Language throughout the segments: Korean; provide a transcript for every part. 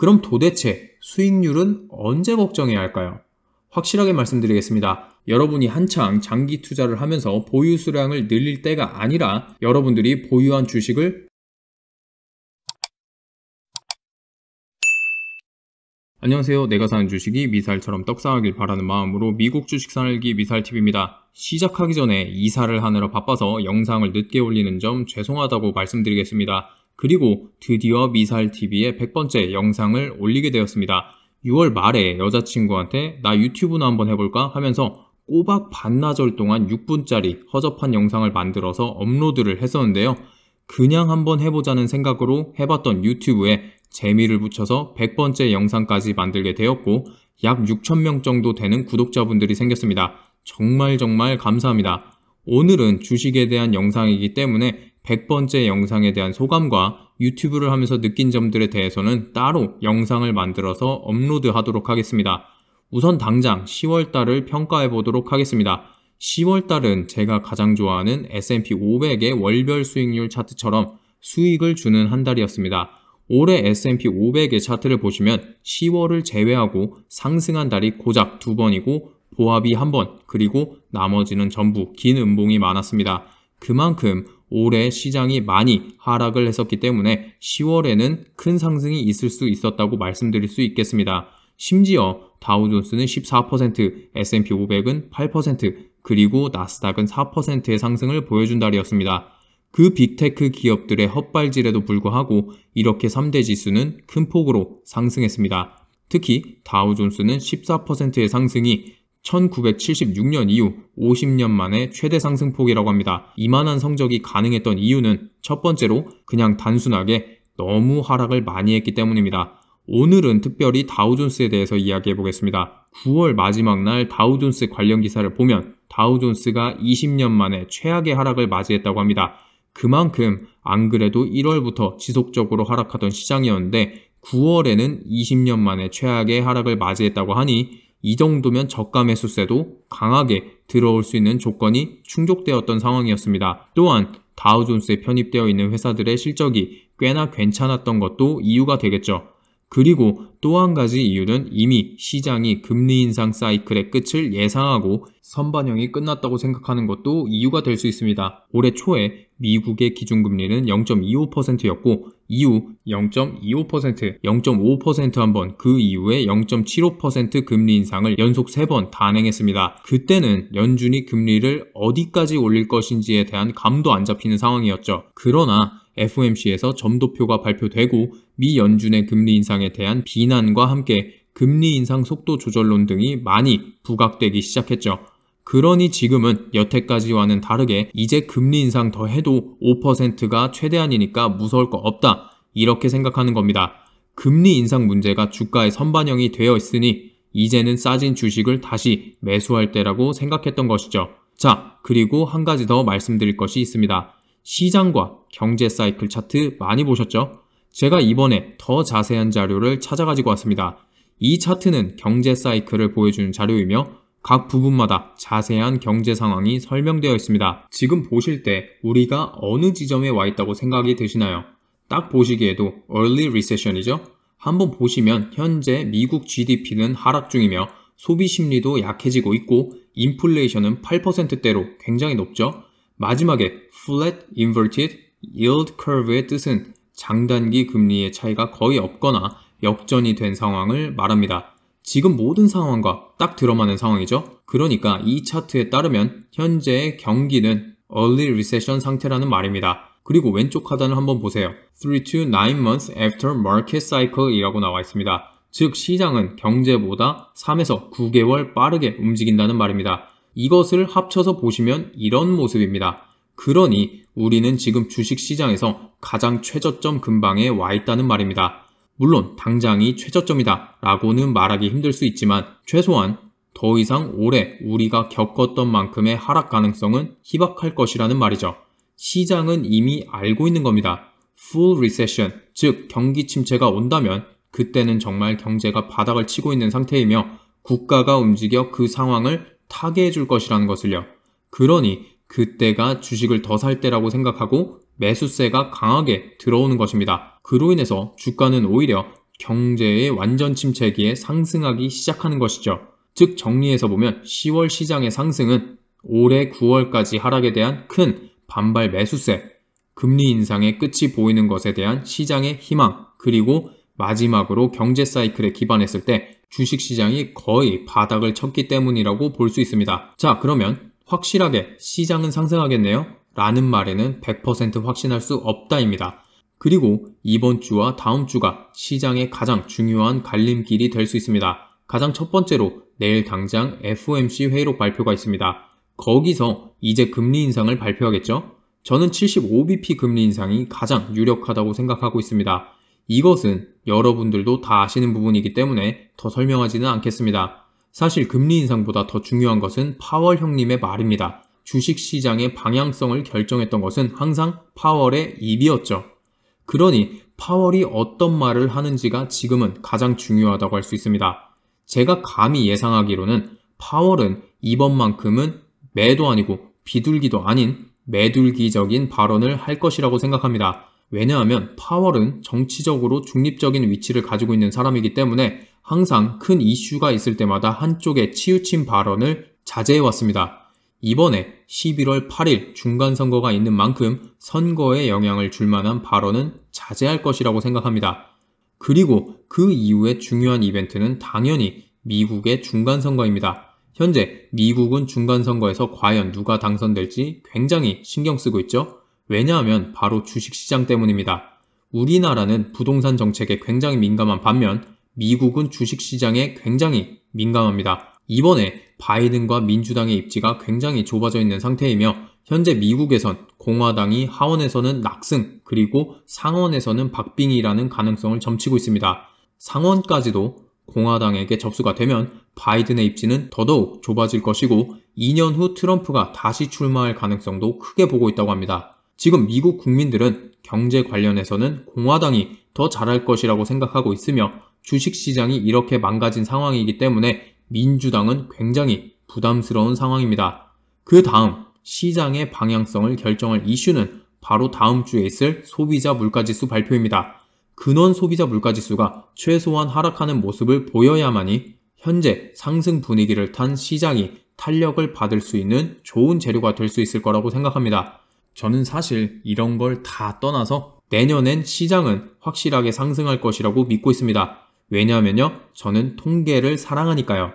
그럼 도대체 수익률은 언제 걱정해야 할까요? 확실하게 말씀드리겠습니다. 여러분이 한창 장기 투자를 하면서 보유 수량을 늘릴 때가 아니라 여러분들이 보유한 주식을 안녕하세요. 내가 사는 주식이 미사일처럼 떡상하길 바라는 마음으로 미국 주식 사늘기 미사일TV입니다. 시작하기 전에 이사를 하느라 바빠서 영상을 늦게 올리는 점 죄송하다고 말씀드리겠습니다. 그리고 드디어 미사일TV의 100번째 영상을 올리게 되었습니다. 6월 말에 여자친구한테 나 유튜브나 한번 해볼까 하면서 꼬박 반나절 동안 6분짜리 허접한 영상을 만들어서 업로드를 했었는데요. 그냥 한번 해보자는 생각으로 해봤던 유튜브에 재미를 붙여서 100번째 영상까지 만들게 되었고 약 6,000명 정도 되는 구독자분들이 생겼습니다. 정말 감사합니다. 오늘은 주식에 대한 영상이기 때문에 100번째 영상에 대한 소감과 유튜브를 하면서 느낀 점들에 대해서는 따로 영상을 만들어서 업로드 하도록 하겠습니다. 우선 당장 10월달을 평가해 보도록 하겠습니다. 10월달은 제가 가장 좋아하는 S&P 500의 월별 수익률 차트처럼 수익을 주는 한 달이었습니다. 올해 S&P 500의 차트를 보시면 10월을 제외하고 상승한 달이 고작 2번이고 보합이 1번, 그리고 나머지는 전부 긴 음봉이 많았습니다. 그만큼 올해 시장이 많이 하락을 했었기 때문에 10월에는 큰 상승이 있을 수 있었다고 말씀드릴 수 있겠습니다. 심지어 다우존스는 14%, S&P 500은 8%, 그리고 나스닥은 4%의 상승을 보여준 달이었습니다. 그 빅테크 기업들의 헛발질에도 불구하고 이렇게 3대 지수는 큰 폭으로 상승했습니다. 특히 다우존스는 14%의 상승이 1976년 이후 50년 만에 최대 상승폭이라고 합니다. 이만한 성적이 가능했던 이유는 첫 번째로 그냥 단순하게 너무 하락을 많이 했기 때문입니다. 오늘은 특별히 다우존스에 대해서 이야기해 보겠습니다. 9월 마지막 날 다우존스 관련 기사를 보면 다우존스가 20년 만에 최악의 하락을 맞이했다고 합니다. 그만큼 안 그래도 1월부터 지속적으로 하락하던 시장이었는데 9월에는 20년 만에 최악의 하락을 맞이했다고 하니 이 정도면 저가 매수세도 강하게 들어올 수 있는 조건이 충족되었던 상황이었습니다. 또한 다우존스에 편입되어 있는 회사들의 실적이 꽤나 괜찮았던 것도 이유가 되겠죠. 그리고 또 한 가지 이유는 이미 시장이 금리 인상 사이클의 끝을 예상하고 선반영이 끝났다고 생각하는 것도 이유가 될 수 있습니다. 올해 초에 미국의 기준금리는 0.25%였고 이후 0.25%, 0.5% 한번, 그 이후에 0.75% 금리 인상을 연속 3번 단행했습니다. 그때는 연준이 금리를 어디까지 올릴 것인지에 대한 감도 안 잡히는 상황이었죠. 그러나 FOMC에서 점도표가 발표되고 미 연준의 금리 인상에 대한 비난과 함께 금리 인상 속도 조절론 등이 많이 부각되기 시작했죠. 그러니 지금은 여태까지와는 다르게 이제 금리 인상 더 해도 5%가 최대한이니까 무서울 거 없다, 이렇게 생각하는 겁니다. 금리 인상 문제가 주가에 선반영이 되어 있으니 이제는 싸진 주식을 다시 매수할 때라고 생각했던 것이죠. 자, 그리고 한 가지 더 말씀드릴 것이 있습니다. 시장과 경제 사이클 차트 많이 보셨죠? 제가 이번에 더 자세한 자료를 찾아가지고 왔습니다. 이 차트는 경제 사이클을 보여주는 자료이며 각 부분마다 자세한 경제 상황이 설명되어 있습니다. 지금 보실 때 우리가 어느 지점에 와 있다고 생각이 드시나요? 딱 보시기에도 early recession이죠? 한번 보시면 현재 미국 GDP는 하락 중이며 소비 심리도 약해지고 있고 인플레이션은 8%대로 굉장히 높죠? 마지막에 flat inverted yield curve의 뜻은 장단기 금리의 차이가 거의 없거나 역전이 된 상황을 말합니다. 지금 모든 상황과 딱 들어맞는 상황이죠. 그러니까 이 차트에 따르면 현재의 경기는 early recession 상태라는 말입니다. 그리고 왼쪽 하단을 한번 보세요. 3 to 9 months after market cycle 이라고 나와 있습니다. 즉 시장은 경제보다 3에서 9개월 빠르게 움직인다는 말입니다. 이것을 합쳐서 보시면 이런 모습입니다. 그러니 우리는 지금 주식시장에서 가장 최저점 근방에 와 있다는 말입니다. 물론 당장이 최저점이다 라고는 말하기 힘들 수 있지만 최소한 더 이상 올해 우리가 겪었던 만큼의 하락 가능성은 희박할 것이라는 말이죠. 시장은 이미 알고 있는 겁니다. Full recession, 즉 경기 침체가 온다면 그때는 정말 경제가 바닥을 치고 있는 상태이며 국가가 움직여 그 상황을 타개해 줄 것이라는 것을요. 그러니 그때가 주식을 더 살 때라고 생각하고 매수세가 강하게 들어오는 것입니다. 그로 인해서 주가는 오히려 경제의 완전 침체기에 상승하기 시작하는 것이죠. 즉 정리해서 보면 10월 시장의 상승은 올해 9월까지 하락에 대한 큰 반발 매수세, 금리 인상의 끝이 보이는 것에 대한 시장의 희망, 그리고 마지막으로 경제 사이클에 기반했을 때 주식시장이 거의 바닥을 쳤기 때문이라고 볼 수 있습니다. 자, 그러면 확실하게 시장은 상승하겠네요? 라는 말에는 100% 확신할 수 없다입니다. 그리고 이번 주와 다음 주가 시장의 가장 중요한 갈림길이 될 수 있습니다. 가장 첫 번째로 내일 당장 FOMC 회의록 발표가 있습니다. 거기서 이제 금리 인상을 발표하겠죠? 저는 75bp 금리 인상이 가장 유력하다고 생각하고 있습니다. 이것은 여러분들도 다 아시는 부분이기 때문에 더 설명하지는 않겠습니다. 사실 금리 인상보다 더 중요한 것은 파월 형님의 말입니다. 주식시장의 방향성을 결정했던 것은 항상 파월의 입이었죠. 그러니 파월이 어떤 말을 하는지가 지금은 가장 중요하다고 할 수 있습니다. 제가 감히 예상하기로는 파월은 이번만큼은 매도 아니고 비둘기도 아닌 매둘기적인 발언을 할 것이라고 생각합니다. 왜냐하면 파월은 정치적으로 중립적인 위치를 가지고 있는 사람이기 때문에 항상 큰 이슈가 있을 때마다 한쪽에 치우친 발언을 자제해왔습니다. 이번에 11월 8일 중간선거가 있는 만큼 선거에 영향을 줄 만한 발언은 자제할 것이라고 생각합니다. 그리고 그 이후에 중요한 이벤트는 당연히 미국의 중간선거입니다. 현재 미국은 중간선거에서 과연 누가 당선될지 굉장히 신경 쓰고 있죠. 왜냐하면 바로 주식시장 때문입니다. 우리나라는 부동산 정책에 굉장히 민감한 반면 미국은 주식시장에 굉장히 민감합니다. 이번에 바이든과 민주당의 입지가 굉장히 좁아져 있는 상태이며 현재 미국에선 공화당이 하원에서는 낙승 그리고 상원에서는 박빙이라는 가능성을 점치고 있습니다. 상원까지도 공화당에게 접수가 되면 바이든의 입지는 더더욱 좁아질 것이고 2년 후 트럼프가 다시 출마할 가능성도 크게 보고 있다고 합니다. 지금 미국 국민들은 경제 관련해서는 공화당이 더 잘할 것이라고 생각하고 있으며 주식시장이 이렇게 망가진 상황이기 때문에 민주당은 굉장히 부담스러운 상황입니다. 그 다음 시장의 방향성을 결정할 이슈는 바로 다음 주에 있을 소비자 물가지수 발표입니다. 근원 소비자 물가지수가 최소한 하락하는 모습을 보여야만이 현재 상승 분위기를 탄 시장이 탄력을 받을 수 있는 좋은 재료가 될 수 있을 거라고 생각합니다. 저는 사실 이런 걸 다 떠나서 내년엔 시장은 확실하게 상승할 것이라고 믿고 있습니다. 왜냐하면요, 저는 통계를 사랑하니까요.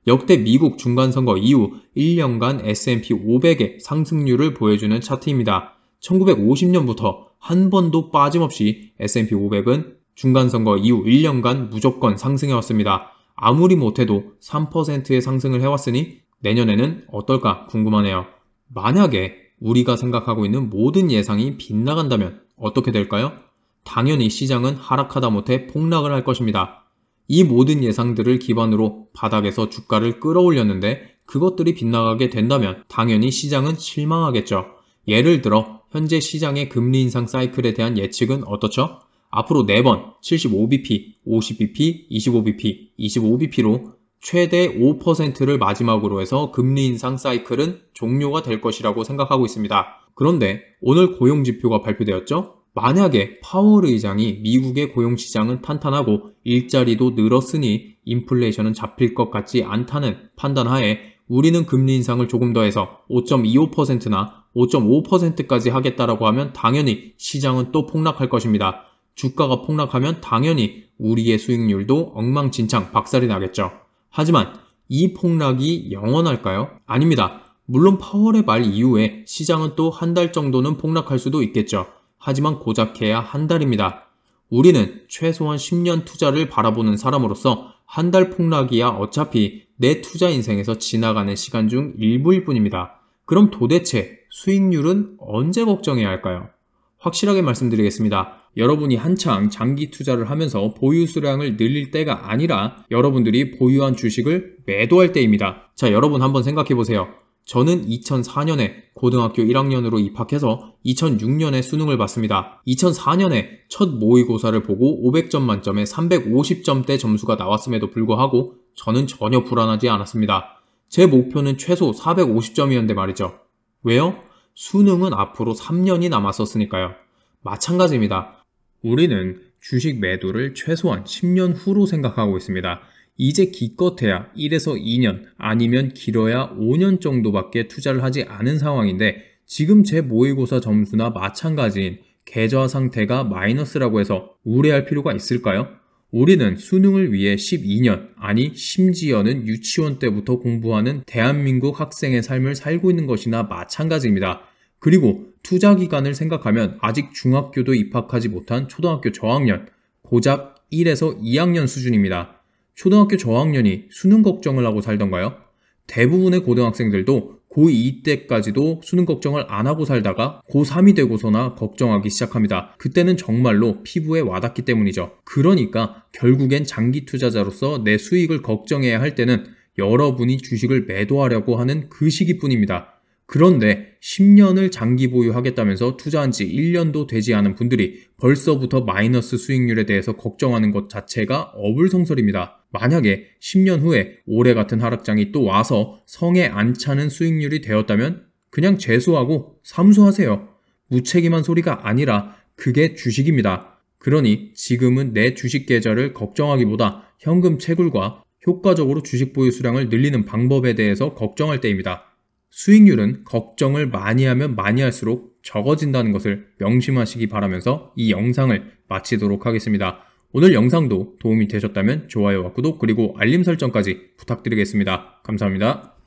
역대 미국 중간선거 이후 1년간 S&P 500의 상승률을 보여주는 차트입니다. 1950년부터 한 번도 빠짐없이 S&P 500은 중간선거 이후 1년간 무조건 상승해왔습니다. 아무리 못해도 3%의 상승을 해왔으니 내년에는 어떨까 궁금하네요. 만약에 우리가 생각하고 있는 모든 예상이 빗나간다면 어떻게 될까요? 당연히 시장은 하락하다 못해 폭락을 할 것입니다. 이 모든 예상들을 기반으로 바닥에서 주가를 끌어올렸는데 그것들이 빗나가게 된다면 당연히 시장은 실망하겠죠. 예를 들어 현재 시장의 금리 인상 사이클에 대한 예측은 어떻죠? 앞으로 4번 75bp, 50bp, 25bp, 25bp로 최대 5%를 마지막으로 해서 금리 인상 사이클은 종료가 될 것이라고 생각하고 있습니다. 그런데 오늘 고용지표가 발표되었죠? 만약에 파월 의장이 미국의 고용시장은 탄탄하고 일자리도 늘었으니 인플레이션은 잡힐 것 같지 않다는 판단하에 우리는 금리 인상을 조금 더 해서 5.25%나 5.5%까지 하겠다라고 하면 당연히 시장은 또 폭락할 것입니다. 주가가 폭락하면 당연히 우리의 수익률도 엉망진창 박살이 나겠죠. 하지만 이 폭락이 영원할까요? 아닙니다. 물론 파월의 말 이후에 시장은 또 한 달 정도는 폭락할 수도 있겠죠. 하지만 고작해야 한 달입니다. 우리는 최소한 10년 투자를 바라보는 사람으로서 한 달 폭락이야 어차피 내 투자 인생에서 지나가는 시간 중 일부일 뿐입니다. 그럼 도대체 수익률은 언제 걱정해야 할까요? 확실하게 말씀드리겠습니다. 여러분이 한창 장기 투자를 하면서 보유 수량을 늘릴 때가 아니라 여러분들이 보유한 주식을 매도할 때입니다. 자, 여러분 한번 생각해 보세요. 저는 2004년에 고등학교 1학년으로 입학해서 2006년에 수능을 봤습니다. 2004년에 첫 모의고사를 보고 500점 만점에 350점대 점수가 나왔음에도 불구하고 저는 전혀 불안하지 않았습니다. 제 목표는 최소 450점이었는데 말이죠. 왜요? 수능은 앞으로 3년이 남았었으니까요. 마찬가지입니다. 우리는 주식 매도를 최소한 10년 후로 생각하고 있습니다. 이제 기껏해야 1에서 2년 아니면 길어야 5년 정도밖에 투자를 하지 않은 상황인데 지금 제 모의고사 점수나 마찬가지인 계좌 상태가 마이너스라고 해서 우려할 필요가 있을까요? 우리는 수능을 위해 12년, 아니 심지어는 유치원 때부터 공부하는 대한민국 학생의 삶을 살고 있는 것이나 마찬가지입니다. 그리고 투자 기간을 생각하면 아직 중학교도 입학하지 못한 초등학교 저학년, 고작 1에서 2학년 수준입니다. 초등학교 저학년이 수능 걱정을 하고 살던가요? 대부분의 고등학생들도 고2 때까지도 수능 걱정을 안 하고 살다가 고3이 되고서나 걱정하기 시작합니다. 그때는 정말로 피부에 와닿기 때문이죠. 그러니까 결국엔 장기 투자자로서 내 수익을 걱정해야 할 때는 여러분이 주식을 매도하려고 하는 그 시기뿐입니다. 그런데 10년을 장기 보유하겠다면서 투자한 지 1년도 되지 않은 분들이 벌써부터 마이너스 수익률에 대해서 걱정하는 것 자체가 어불성설입니다. 만약에 10년 후에 올해 같은 하락장이 또 와서 성에 안 차는 수익률이 되었다면 그냥 재수하고 삼수하세요. 무책임한 소리가 아니라 그게 주식입니다. 그러니 지금은 내 주식 계좌를 걱정하기보다 현금 채굴과 효과적으로 주식 보유 수량을 늘리는 방법에 대해서 걱정할 때입니다. 수익률은 걱정을 많이 하면 많이 할수록 적어진다는 것을 명심하시기 바라면서 이 영상을 마치도록 하겠습니다. 오늘 영상도 도움이 되셨다면 좋아요와 구독 그리고 알림 설정까지 부탁드리겠습니다. 감사합니다.